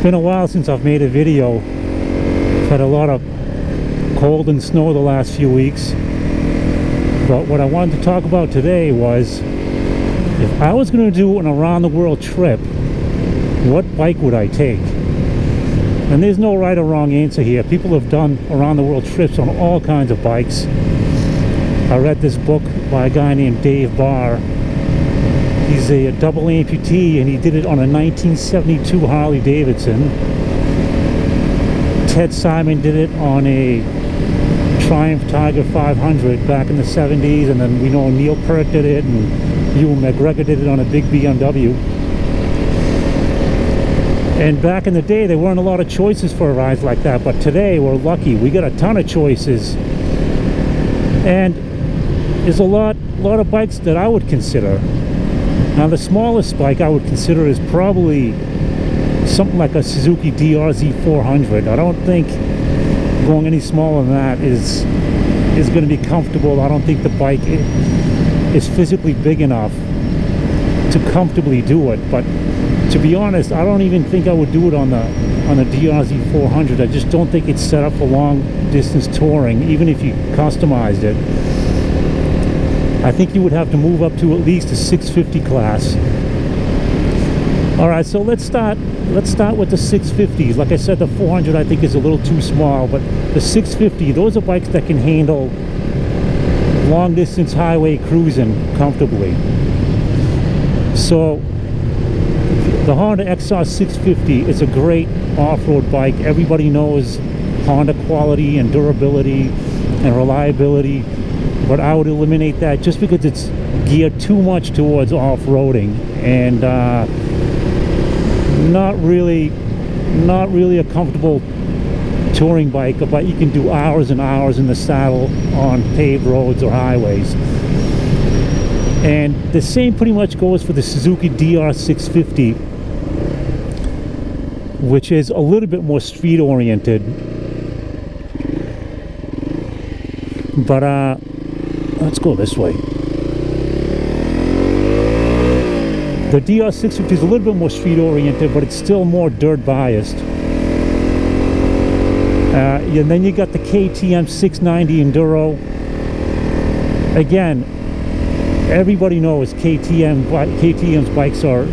been a while since I've made a video. I've had a lot of cold and snow the last few weeks. But what I wanted to talk about today was, if I was going to do an around the world trip, what bike would I take? And there's no right or wrong answer here. People have done around the world trips on all kinds of bikes. I read this book by a guy named Dave Barr. He's a double amputee, and he did it on a 1972 Harley Davidson. Ted Simon did it on a Triumph Tiger 500 back in the 70s, and then we know Neil Peart did it, and Ewan McGregor did it on a big BMW. And back in the day, there weren't a lot of choices for rides like that, but today we're lucky. We got a ton of choices, and there's a lot of bikes that I would consider. Now, the smallest bike I would consider is probably something like a Suzuki DRZ 400. I don't think going any smaller than that is going to be comfortable. I don't think the bike is physically big enough to comfortably do it. But to be honest, I don't even think I would do it on the DRZ 400. I just don't think it's set up for long distance touring, even if you customized it. I think you would have to move up to at least a 650 class. All right, so let's start with the 650s. Like I said, the 400 I think is a little too small, but the 650, those are bikes that can handle long distance highway cruising comfortably. So the Honda XR 650 is a great off-road bike. Everybody knows Honda quality and durability and reliability, but I would eliminate that just because it's geared too much towards off-roading and not really a comfortable touring bike, a bike you can do hours and hours in the saddle on paved roads or highways. And the same pretty much goes for the Suzuki DR 650, which is a little bit more street oriented. But let's go this way. The DR 650 is a little bit more street oriented, but it's still more dirt biased. And then you got the KTM 690 Enduro. Again, everybody knows KTM's bikes are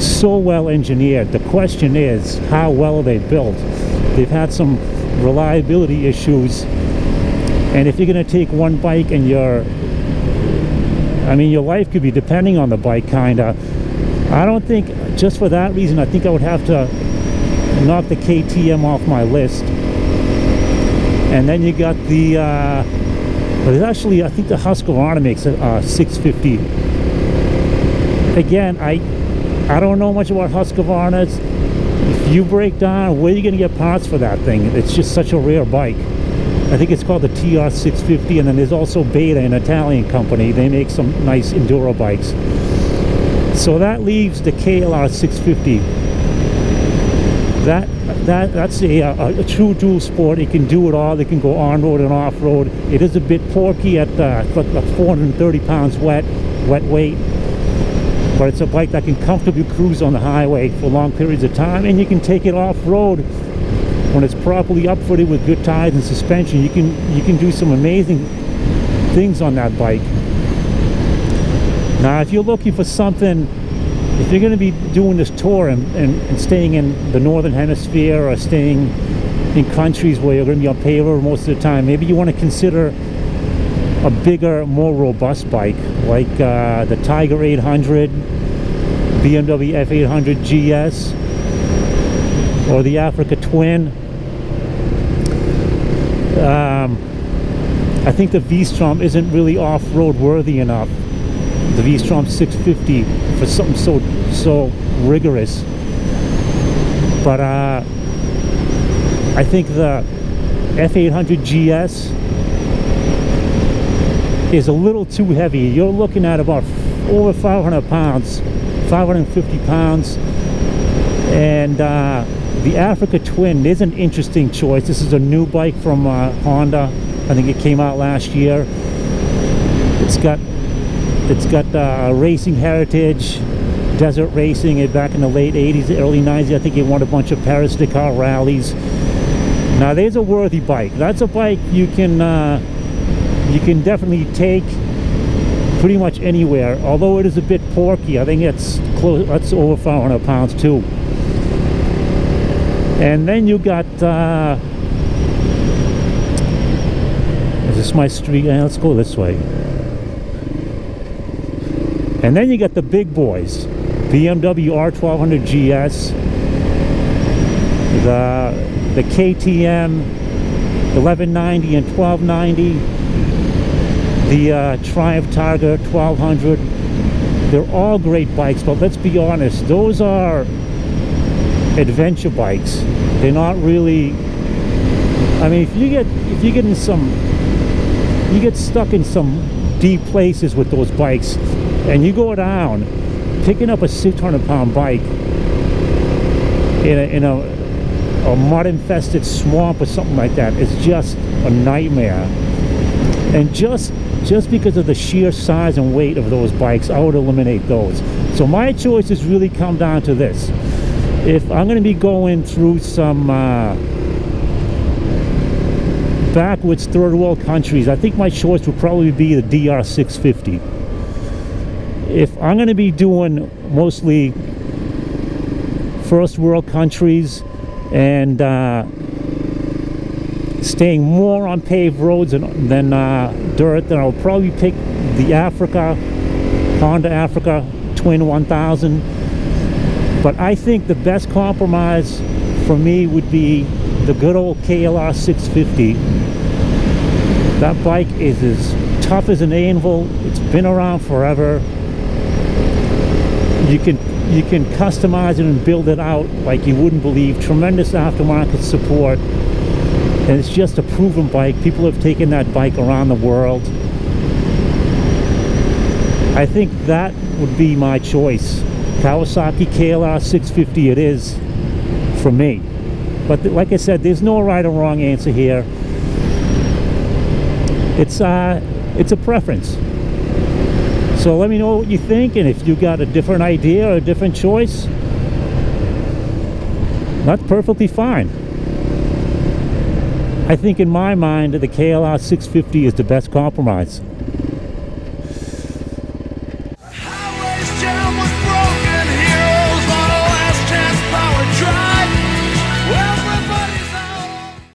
so well engineered. The question is, how well are they built? They've had some reliability issues, and if you're going to take one bike and your life could be depending on the bike, kinda. I don't think, just for that reason, I think I would have to knock the KTM off my list. And then you got the but it's actually, I think the Husqvarna makes a 650. Again, I don't know much about Husqvarnas. If you break down, where are you going to get parts for that thing? It's just such a rare bike. I think it's called the TR 650, and then there's also Beta, an Italian company. They make some nice enduro bikes. So that leaves the KLR 650. That's a true dual sport. It can do it all. It can go on-road and off-road. It is a bit porky at like 430 pounds wet weight, but it's a bike that can comfortably cruise on the highway for long periods of time, and you can take it off-road when it's properly upfitted with good tires and suspension. You can do some amazing things on that bike. Now, if you're looking for something, if you're going to be doing this tour and staying in the northern hemisphere or staying in countries where you're going to be on paved road most of the time, maybe you want to consider a bigger, more robust bike like the Tiger 800, BMW F800 GS, or the Africa Twin. I think the V-Strom isn't really off-road worthy enough, the V-Strom 650, for something so rigorous. But I think the F800 GS is a little too heavy. You're looking at about over 500 pounds, 550 pounds. And the Africa Twin is an interesting choice. This is a new bike from Honda. I think it came out last year. It's got racing heritage. desert racing back in the late 80s, early 90s. I think he won a bunch of Paris-Dakar rallies. Now there's a worthy bike. That's a bike you can definitely take pretty much anywhere. Although it is a bit porky, I think it's close. That's over 500 pounds too. And then you got is this my street? Let's go this way. And then you got the big boys, BMW R1200 GS, the KTM 1190 and 1290, the Triumph Targa 1200. They're all great bikes, but let's be honest, those are adventure bikes. They're not really, I mean, if you get in some, you get stuck in some deep places with those bikes and you go down, picking up a 600-pound bike in a mud infested swamp or something like that, it's just a nightmare. And just because of the sheer size and weight of those bikes, I would eliminate those. So my choices really come down to this. If I'm going to be going through some backwards third world countries, I think my choice would probably be the DR650. If I'm going to be doing mostly first world countries and staying more on paved roads than dirt, then I'll probably pick the Honda Africa Twin 1000. But I think the best compromise for me would be the good old KLR 650. That bike is as tough as an anvil. It's been around forever. You can customize it and build it out like you wouldn't believe. Tremendous aftermarket support. And it's just a proven bike. People have taken that bike around the world. I think that would be my choice. Kawasaki KLR 650 it is for me. But like I said, there's no right or wrong answer here. It's a preference. So let me know what you think, and if you got a different idea or a different choice, that's perfectly fine. I think in my mind the KLR 650 is the best compromise.